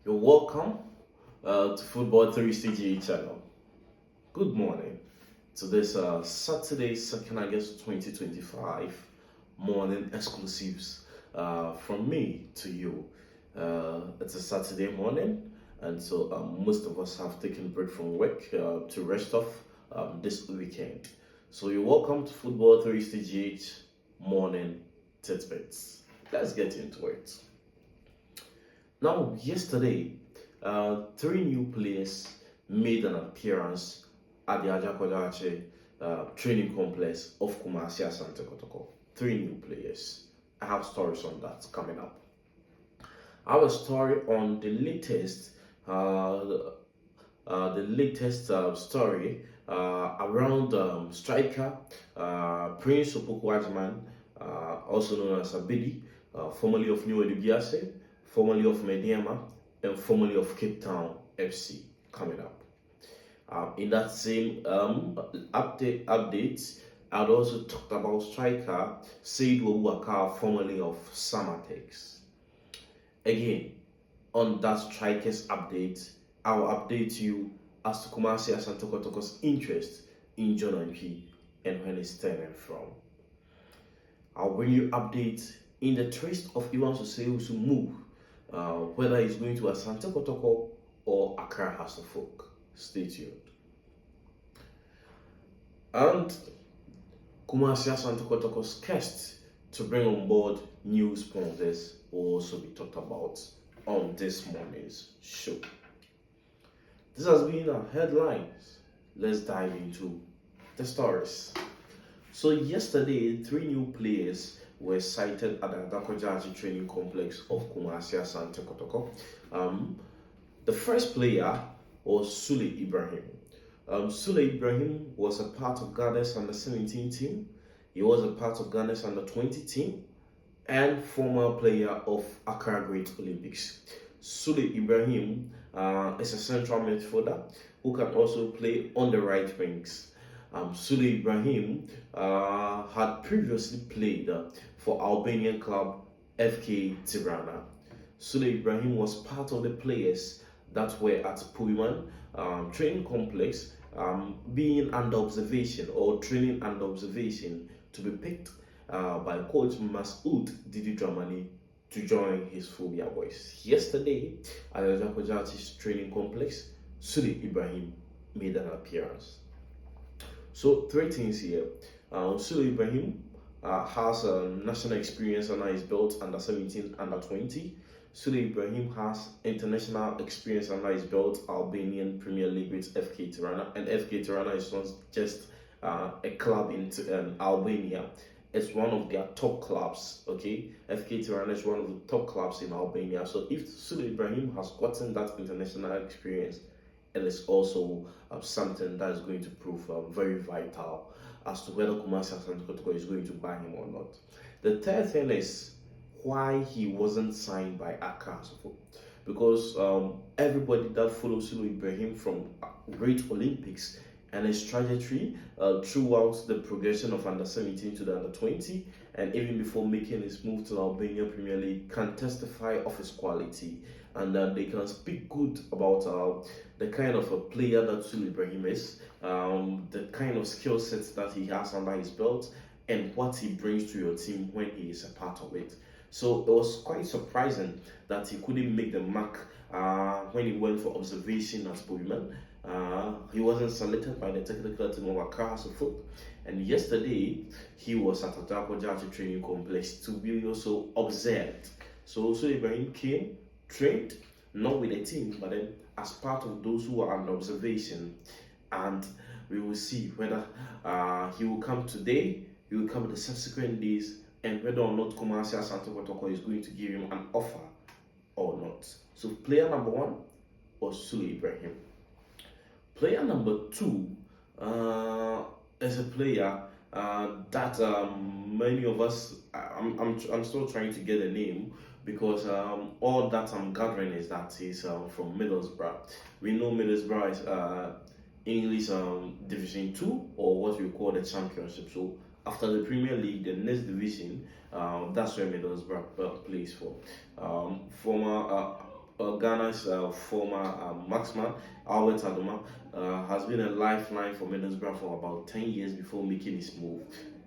You're welcome to Football 3 channel. Good morning to this Saturday, 2nd August 2025 morning exclusives from me to you. It's a Saturday morning, and so most of us have taken a break from work to rest off this weekend. So you're welcome to Football 3 morning tidbits. Let's get into it. Now, yesterday, three new players made an appearance at the Ajakodache training complex of Kumasi Asante Kotoko. Three new players. I have stories on that coming up. I have a story on the latest story around striker Prince Opoku also known as Abedi, formerly of New Edubiase, formerly of Mediama, and formerly of Cape Town FC, coming up. In that same update, I'd also talked about striker Said Wawaka, formerly of Samatex. Again, on that strikers update, I'll update you as to Kumasi Asante Kotoko's interest in John Antwi and when he's stemming from. I'll bring you updates in the twist of Owusu move, whether he's going to Asante Kotoko or Accra House of Folk. Stay tuned. And Kumasi Asante Kotoko's quest to bring on board new sponsors will also be talked about on this morning's show. This has been our headlines. Let's dive into the stories. So yesterday, three new players were sighted at the Dakojaji training complex of Kumasi Asante Kotoko. The first player was Sule Ibrahim. Sule Ibrahim was a part of Ghana's under-17 team. He was a part of Ghana's under-20 team and former player of Accra Great Olympics. Sule Ibrahim is a central midfielder who can also play on the right wings. Sule Ibrahim had previously played for Albanian club FK Tirana. Sule Ibrahim was part of the players that were at Puiman training complex being under observation or training under observation to be picked by coach Masoud Didi Dramani to join his Phobia boys. Yesterday at the Jakojachi's training complex, Sule Ibrahim made an appearance. So three things here. Sule Ibrahim has national experience under his belt under 17, under 20. Sule Ibrahim has international experience under his belt, Albanian Premier League with FK Tirana, and FK Tirana is not just a club in Albania. It's one of their top clubs, okay? FK Tirana is one of the top clubs in Albania. So if Sule Ibrahim has gotten that international experience, it is also something that is going to prove very vital as to whether Kumasi Asante Kotoko is going to buy him or not. The third thing is why he wasn't signed by Accra, because everybody that follows Sule Ibrahim from Great Olympics and his trajectory throughout the progression of under 17 to the under 20 and even before making his move to the Albanian Premier League can testify of his quality, and that they can speak good about the kind of a player that Sule Ibrahim is, the kind of skill sets that he has under his belt, and what he brings to your team when he is a part of it. So it was quite surprising that he couldn't make the mark when he went for observation at Boyman. He wasn't selected by the technical team of Accra Foot, and yesterday he was at Atako Jaji training complex to be also observed. So Ibrahim came, trained, not with the team, but then as part of those who are under observation, and we will see whether he will come today, he will come in the subsequent days, and whether or not Kumasi Asante Kotoko is going to give him an offer or not. So player number one was Sule Ibrahim. Player number two is a player that many of us, I'm still trying to get a name, because all that I'm gathering is that he's from Middlesbrough. We know Middlesbrough is English Division 2, or what we call the Championship. So after the Premier League, the next division, that's where Middlesbrough plays for. Former Ghana's former marksman, Albert Adoma, has been a lifeline for Middlesbrough for about 10 years before making his move.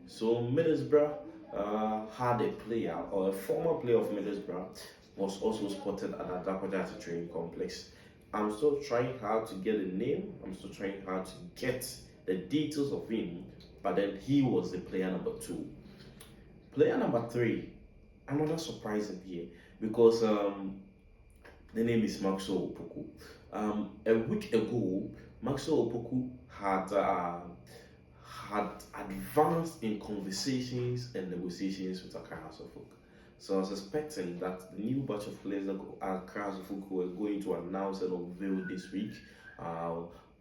So Middlesbrough had a player, or a former player of Middlesbrough, was also spotted at the Adakwaja training complex. I'm still trying hard to get a name, I'm still trying hard to get the details of him, but then he was the player number 2. Player number 3, another surprising here, because the name is Maxwell Opoku. A week ago, Maxwell Opoku had advanced in conversations and negotiations with Accra House of Folk. So I was expecting that the new batch of players that Accra House of Folk were going to announce and unveil this week,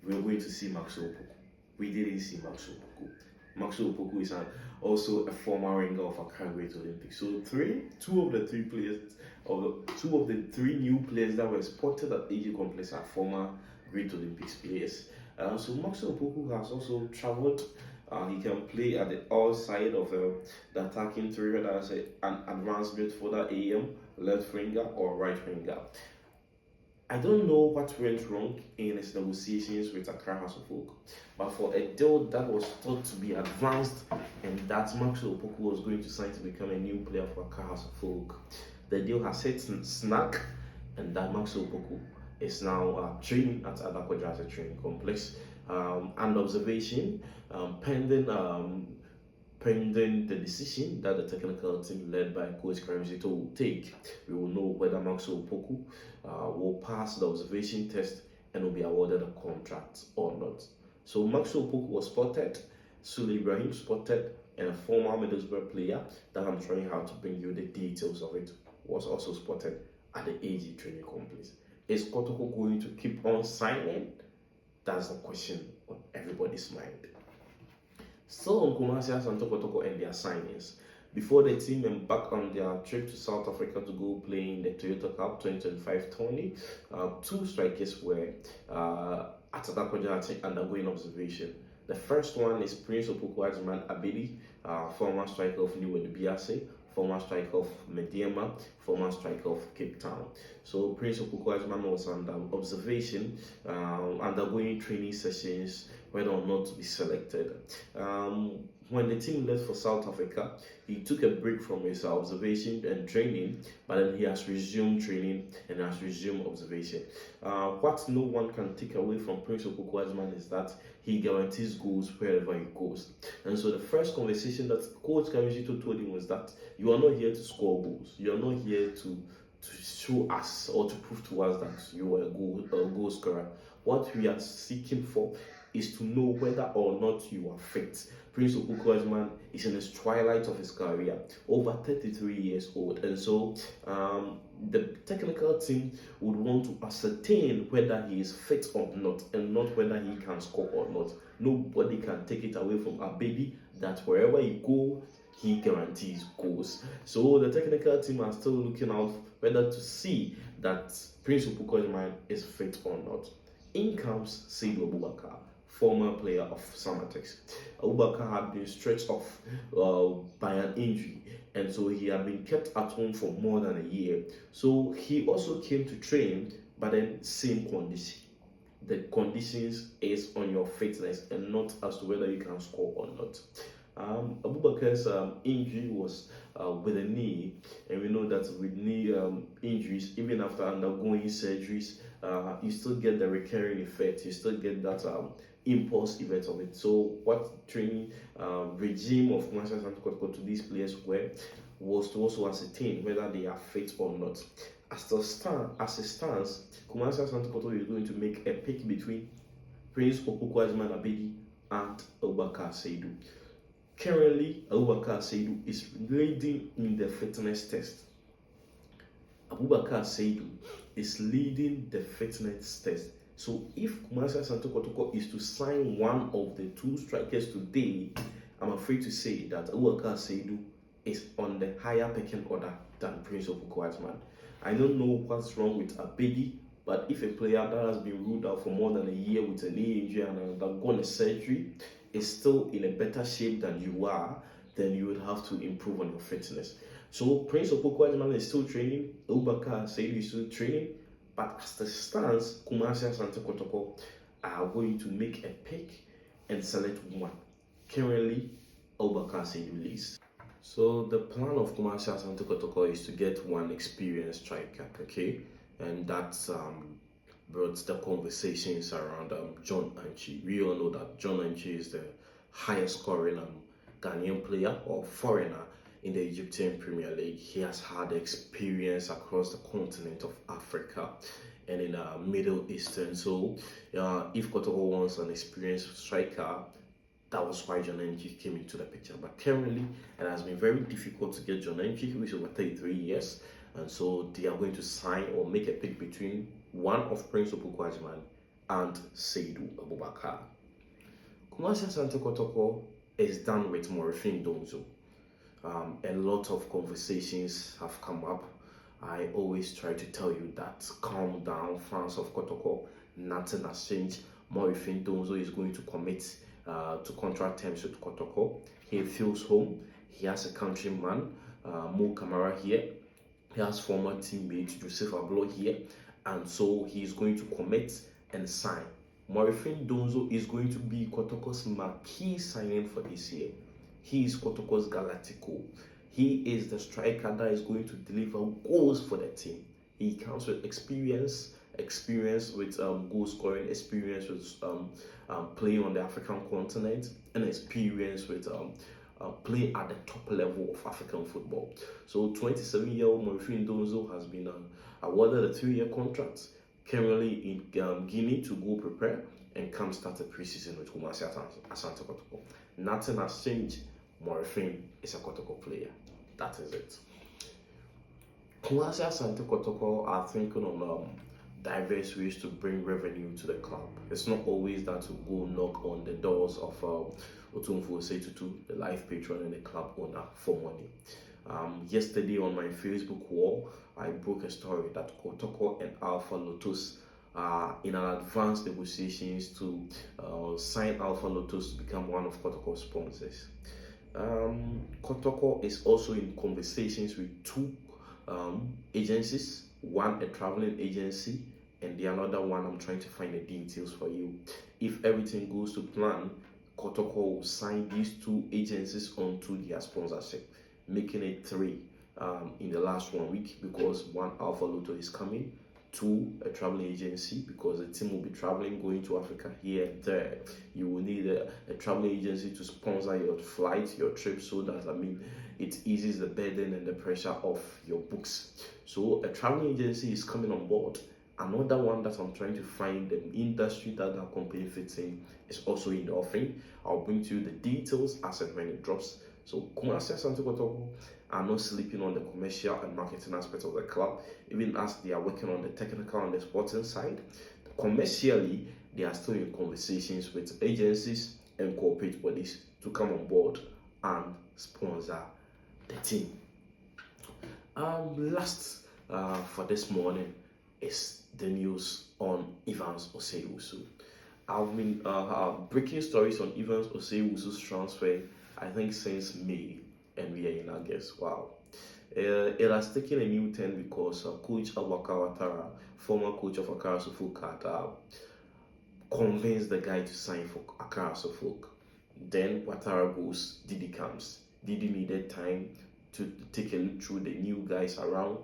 we were going to see Maxwell Opoku. We didn't see Maxwell Opoku. Maxwell Opoku is also a former ringer of Accra Great Olympics. So two of the three new players that were spotted at AG Complex are former Great Olympics players. So Maxwell Opoku has also travelled. He can play at the outside of the attacking three, whether as an advanced midfielder, AM, left winger, or right winger. I don't know what went wrong in his negotiations with Accra House of Folk, but for a deal that was thought to be advanced and that Maxwell Opoku was going to sign to become a new player for Accra House of Folk, the deal has hit snag, and that Maxwell Opoku is now training at Adakwaja training complex. And observation, pending the decision that the technical team led by Coach Karim will take, we will know whether Maxwell Opoku will pass the observation test and will be awarded a contract or not. So Maxwell Opoku was spotted, Sule Ibrahim spotted, and a former Middlesbrough player that I'm trying how to bring you the details of it was also spotted at the AG training complex. Is Kotoko going to keep on signing? That's the question on everybody's mind. Still on Kumasi Asante Kotoko and their signings. Before the team embarked on their trip to South Africa to go play in the Toyota Cup 2025 tourney, 2 strikers were at Adakwaja undergoing observation. The first one is Prince Opoku Abedi, former striker of New Biase, former striker of Mediema, former striker of Cape Town. So Prince Opoku was under observation, undergoing training sessions, whether or not to be selected. When the team left for South Africa, he took a break from his observation and training, but then he has resumed training and has resumed observation. What no one can take away from Prince Opoku is that he guarantees goals wherever he goes. And so the first conversation that Coach Kamishito told him was that you are not here to score goals. You are not here to show us or to prove to us that you are a goal scorer. What we are seeking for is to know whether or not you are fit. Prince Opoku is in his twilight of his career, over 33 years old, and so the technical team would want to ascertain whether he is fit or not, and not whether he can score or not. Nobody can take it away from Abedi that wherever he goes, he guarantees goals. So the technical team are still looking out whether to see that Prince Opoku is fit or not. In comes Seydou Abubakar, former player of Samatex. Abubakar had been stretched off by an injury, and so he had been kept at home for more than a year. So he also came to train, but then same condition. The conditions is on your fitness and not as to whether you can score or not. Abubakar's injury was with a knee, and we know that with knee injuries, even after undergoing surgeries, you still get the recurring effect, you still get that impulse effect of it. So what training regime of Kumasi Asante Kotoko to these players was to also ascertain whether they are fit or not. As it stands, Kumasi Asante Kotoko is going to make a pick between Prince Opoku Abedi and Abubakar Seydou. Currently, Abubakar Seydou is leading in the fitness test. Abubakar Seydou is leading the fitness test. So if Kumasi Asante Kotoko is to sign one of the 2 strikers today, I'm afraid to say that Abubakar Seydou is on the higher pecking order than Prince Opoku. I don't know what's wrong with Abedi, but if a player that has been ruled out for more than a year with a knee injury and undergone a surgery is still in a better shape than you are, then you would have to improve on your fitness. So Prince Opoku is still training, Abubakar Seydou is still training, But as the stands, Kumasi Asante Kotoko are going to make a pick and select one. Currently, Obaka said release. So the plan of Kumasi Asante Kotoko is to get one experienced striker, okay? And that's brought the conversations around John Antwi. We all know that John Antwi is the highest scoring Ghanaian player or foreigner in the Egyptian Premier League. He has had experience across the continent of Africa and in the Middle Eastern. So if Kotoko wants an experienced striker, that was why John Antwi came into the picture. But currently, it has been very difficult to get John Antwi, who is over 33 years. And so they are going to sign or make a pick between one of Prince Opukwajman and Seydou Abubakar. Kumasi Asante Kotoko is done with Morifin Donzo. A lot of conversations have come up. I always try to tell you that calm down, fans of Kotoko. Nothing has changed. Morifin Donzo is going to commit to contract terms with Kotoko. He feels home. He has a countryman, Mo Kamara here. He has former teammate Joseph Abdul here, and so he is going to commit and sign. Morifin Donzo is going to be Kotoko's marquee signing for this year. He is Kotoko's Galactico. He is the striker that is going to deliver goals for the team. He comes with experience with goal scoring, experience with playing on the African continent, and experience with playing at the top level of African football. So 27-year-old Morifin Donzo has been awarded a 3-year contract, currently in Guinea to go prepare and come start a preseason with Kumasi Asante Kotoko. Nothing has changed. Morifin is a Kotoko player. That is it. Kumasi Asante Kotoko are thinking on diverse ways to bring revenue to the club. It's not always that to go knock on the doors of Otumfuo Setutu, the life patron and the club owner, for money. Yesterday on my Facebook wall, I broke a story that Kotoko and Alpha Lotus are in an advanced negotiations to sign Alpha Lotus to become one of Kotoko's sponsors. Kotoko is also in conversations with two agencies, one a traveling agency and the another one I'm trying to find the details for you. If everything goes to plan, Kotoko will sign these two agencies onto their sponsorship, making it 3 in the last 1 week, because one Alpha Lotto is coming, 2 a traveling agency, because the team will be traveling, going to Africa here and there. You will need a traveling agency to sponsor your flight, your trip, so that it eases the burden and the pressure of your books. So a traveling agency is coming on board. Another one that I'm trying to find the industry that company fits in is also in the offering. I'll bring to you the details as and when it drops. So Kumasi Asante Kotoko are not sleeping on the commercial and marketing aspect of the club, even as they are working on the technical and the sporting side. Commercially, they are still in conversations with agencies and corporate bodies to come on board and sponsor the team. Last for this morning is the news on Evans Owusu. I've been breaking stories on Evans Owusu's transfer, I think, since May, and we are in August. Wow. It has taken a new turn because Coach Awaka Watara, former coach of Accra Suffolk, had convinced the guy to sign for Accra Suffolk. Then Watara goes, Didi comes. Didi needed time to take a look through the new guys around.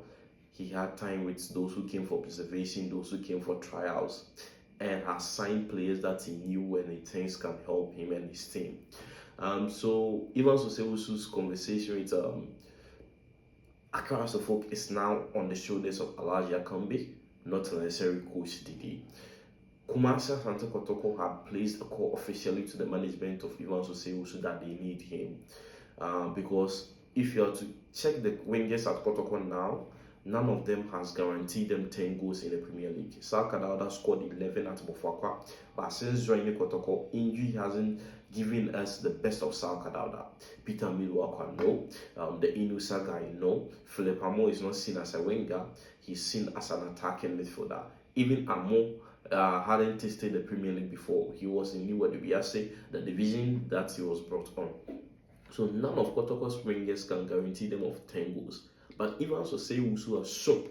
He had time with those who came for observation, those who came for trials, and has signed players that he knew and he thinks can help him and his team. So Evans Owusu's conversation with Accra Suffolk is now on the shoulders of Alhaji Akambe, not necessarily Coach Didi. Kumasi Asante Kotoko have placed a call officially to the management of Evans Owusu that they need him, because if you are to check the wingers at Kotoko now, none of them has guaranteed them 10 goals in the Premier League. Sal Kadauda scored 11 at Bofakwa, but since joining Kotoko, injury hasn't given us the best of Sal Kadauda. Peter Milwakwa, no. The Inusa guy, no. Philip Amo is not seen as a winger, he's seen as an attacking midfielder. Even Amo hadn't tasted the Premier League before. He was in New Odibiase, the division that he was brought on. So none of Kotoko's wingers can guarantee them of 10 goals. But Evans Owusu has shown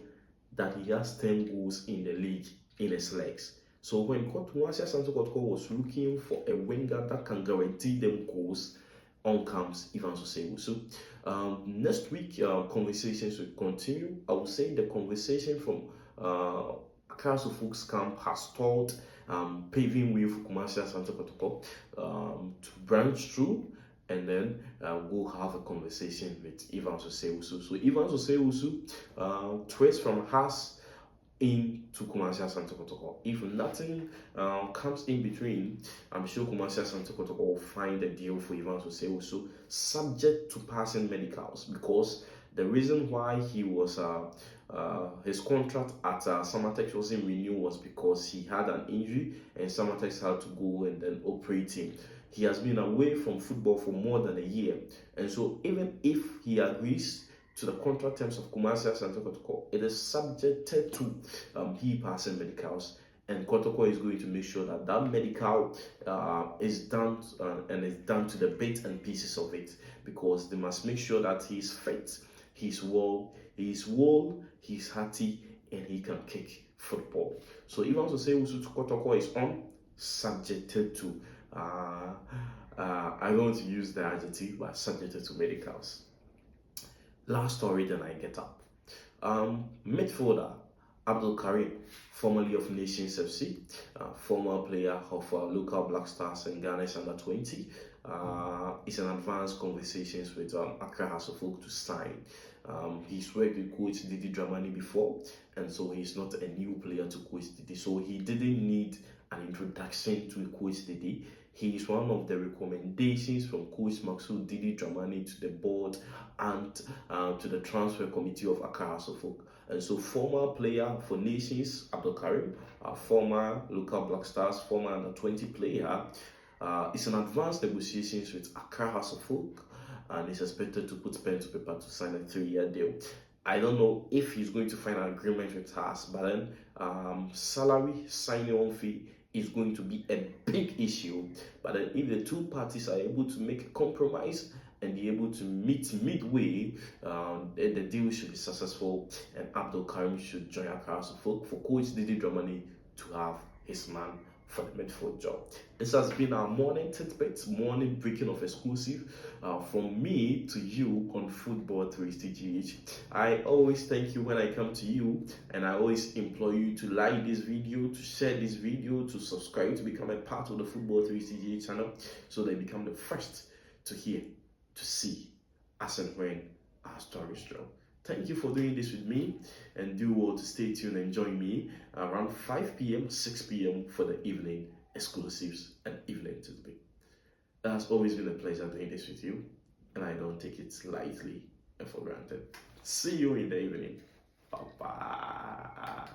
that he has 10 goals in the league in his legs. So when Kotoko Kotoko was looking for a winger that can guarantee them goals, on comes Owusu. Next week, conversations will continue. I would say the conversation from Castle Folks Camp has stalled, paving way for Kumasi Asante Kotoko to branch through, and then we'll have a conversation with Owusu. So Owusu trace from Haas into Kumasi Asante Kotoko. If nothing comes in between, I'm sure Kumasi Asante Kotoko will find a deal for Ivan Soseusu, subject to passing medicals, because the reason why he was his contract at Samatex wasn't renewed was because he had an injury and Samatex had to go and then operate him. He has been away from football for more than a year, and so even if he agrees to the contract terms of Kumasi Asante Kotoko, it is subjected to he passing medicals, and Kotoko is going to make sure that that medical is done and is done to the bits and pieces of it, because they must make sure that he's fit, he's well, he's hearty, and he can kick football. So even to say Owusu Kotoko is on, subjected to I don't want to use the adjective, but subjected to medicals. Last story, then I get up. Midfielder Abdul Karim, formerly of Nations FC, former player of local Black Stars and Ghana's under 20, is in advanced conversations with Accra House of Folk to sign. He's worked with coach Didi Dramani before, and so he's not a new player to coach Didi. So he didn't need an introduction to coach Didi. He is one of the recommendations from Coach Maxwell Didi Dramani to the board and to the transfer committee of Accra House of Folk. And so former player for Nations, Abdul Karim, former local Black Stars, former under 20 player, is in advanced negotiations with Accra House of Folk, and is expected to put pen to paper to sign a 3-year deal. I don't know if he's going to find an agreement with us, but then salary, signing-on fee is going to be a big issue. But then if the two parties are able to make a compromise and be able to meet midway, then the deal should be successful, and Abdul Karim should join Accra House of Folk for Coach Didi Dramani to have his man for the midfield job. This has been our morning tidbits, morning breaking of exclusive from me to you on Football 360GH. I always thank you when I come to you, and I always implore you to like this video, to share this video, to subscribe, to become a part of the Football 360GH channel, so they become the first to hear, to see, as and when our stories drop. Thank you for doing this with me, and do well to stay tuned and join me around 5 p.m., 6 p.m. for the evening exclusives and evening tidbit. It has always been a pleasure doing this with you, and I don't take it lightly and for granted. See you in the evening. Bye-bye.